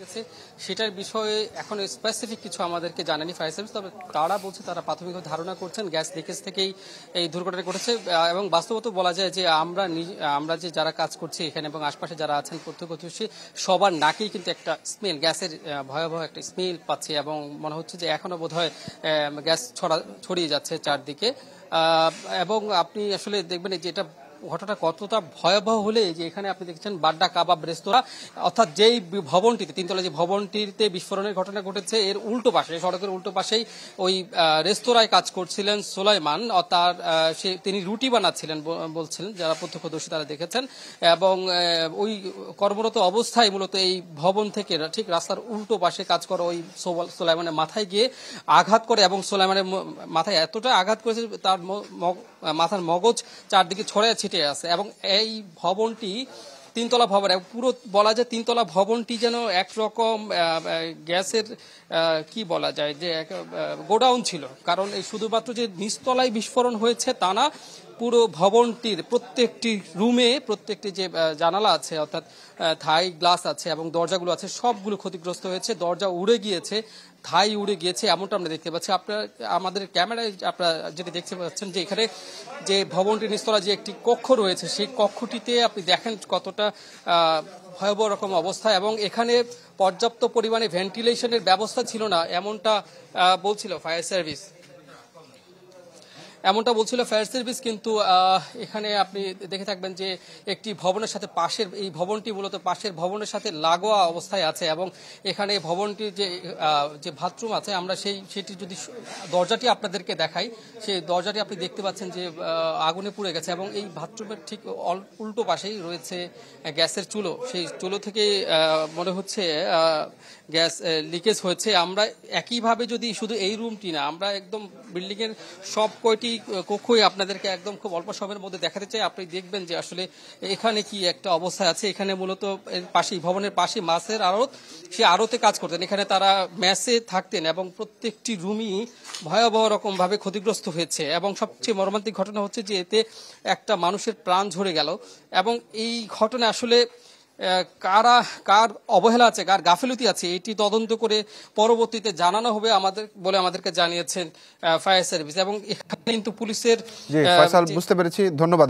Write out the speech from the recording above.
গেছে সেটার বিষয়ে এখন স্পেসিফিক কিছু আমাদেরকে জানানি ফায়ার সার্ভিস, তবে তারা বলছে তারা প্রাথমিকভাবে ধারণা করছেন গ্যাস লিকেজ থেকেই এই দুর্ঘটনা ঘটেছে। এবং বাস্তবত বলা যায় যে আমরা যে যারা কাজ করছি এখানে এবং আশপাশে যারা আছেন প্রত্যক্ষদর্শী সবার নাকেই কিন্তু একটা স্মেল, গ্যাসের ভয়াবহ একটা স্মেল পাচ্ছি এবং মনে হচ্ছে যে এখনো বোধহয় গ্যাস ছড়িয়ে যাচ্ছে চারদিকে। এবং আপনি আসলে দেখবেন যে এটা ঘটনা কতটা ভয়াবহ হলে যে এখানে আপনি দেখছেন বাড্ডা কাবাব রেস্তোরাঁ, অর্থাৎ যেই ভবনটিতে তিনতলা যে ভবনটিতে বিস্ফোরণের ঘটনা ঘটেছে এর উল্টো পাশে, সড়কের উল্টো পাশেই ওই রেস্তোরাঁয় কাজ করছিলেন সোলাইমান। তিনি রুটি বানাচ্ছিলেন বলছিলেন যারা প্রত্যক্ষদর্শী তারা দেখেছেন। এবং ওই কর্মরত অবস্থায় মূলত এই ভবন থেকে ঠিক রাস্তার উল্টো পাশে কাজ করা ওই সোলাইমানের মাথায় গিয়ে আঘাত করে এবং সোলাইমানের মাথায় এতটা আঘাত করেছে তার মাথার মগজ চারদিকে ছড়িয়ে ছিটিয়ে আছে। এবং এই ভবনটি তিনতলা ভবন, পুরো বলা যায় তিনতলা ভবনটি যেন একরকম গ্যাসের কি বলা যায় যে গোডাউন ছিল। কারণ এই শুধুমাত্র যে নিচতলায় বিস্ফোরণ হয়েছে তা না, পুরো ভবনটির প্রত্যেকটি রুমে প্রত্যেকটি যে জানালা আছে অর্থাৎ থাই গ্লাস আছে এবং দরজাগুলো আছে সবগুলো ক্ষতিগ্রস্ত হয়েছে। দরজা উড়ে গিয়েছে, থাই উড়ে গিয়েছে, এমনটা আমরা দেখতে পাচ্ছি। আপনারা আমাদের ক্যামেরায় আপনারা যেটা দেখতে পাচ্ছেন যে এখানে যে ভবনটির নিচতলা যে একটি কক্ষ রয়েছে সেই কক্ষটিতে আপনি দেখেন কতটা ভয়াবহ রকম অবস্থা। এবং এখানে পর্যাপ্ত পরিমাণে ভেন্টিলেশনের ব্যবস্থা ছিল না এমনটা বলছিল ফায়ার সার্ভিস। কিন্তু এখানে আপনি দেখে থাকবেন যে একটি ভবনের সাথে পাশের এই ভবনটি মূলত পাশের ভবনের সাথে লাগোয়া অবস্থায় আছে এবং এখানে ভবনটির যে বাথরুম আছে আমরা সেটি যদি দরজাটি আপনাদেরকে দেখাই, সেই দরজাটি আপনি দেখতে পাচ্ছেন যে আগুনে পুড়ে গেছে এবং এই বাথরুমের ঠিক উল্টো পাশেই রয়েছে গ্যাসের চুলো। সেই চুলো থেকে মনে হচ্ছে গ্যাস লিকেজ হয়েছে। আমরা একইভাবে যদি শুধু এই রুমটি না, আমরা একদম বিল্ডিং এর সব কয়টি কক্ষই আপনাদেরকে একদম খুব অল্প সময়ের মধ্যে দেখাতে চাই। আপনি দেখবেন যে আসলে এখানে কি একটা অবস্থা আছে। এখানে মূলত পাশেই ভবনের পাশে মাছের আড়ত, সেই আড়তে কাজ করতেন, এখানে তারা ম্যাচে থাকতেন এবং প্রত্যেকটি রুমই ভয়াবহ রকম ভাবে ক্ষতিগ্রস্ত হয়েছে। এবং সবচেয়ে মর্মান্তিক ঘটনা হচ্ছে যে এতে একটা মানুষের প্রাণ ঝরে গেল। এবং এই ঘটনা আসলে কার অবহেলা আছে, কার গাফিলতি আছে এটি তদন্ত করে পরবর্তীতে জানানো হবে আমাদেরকে জানিয়েছেন ফায়ার সার্ভিস। এবং এখানে কিন্তু পুলিশের বুঝতে পেরেছি, ধন্যবাদ।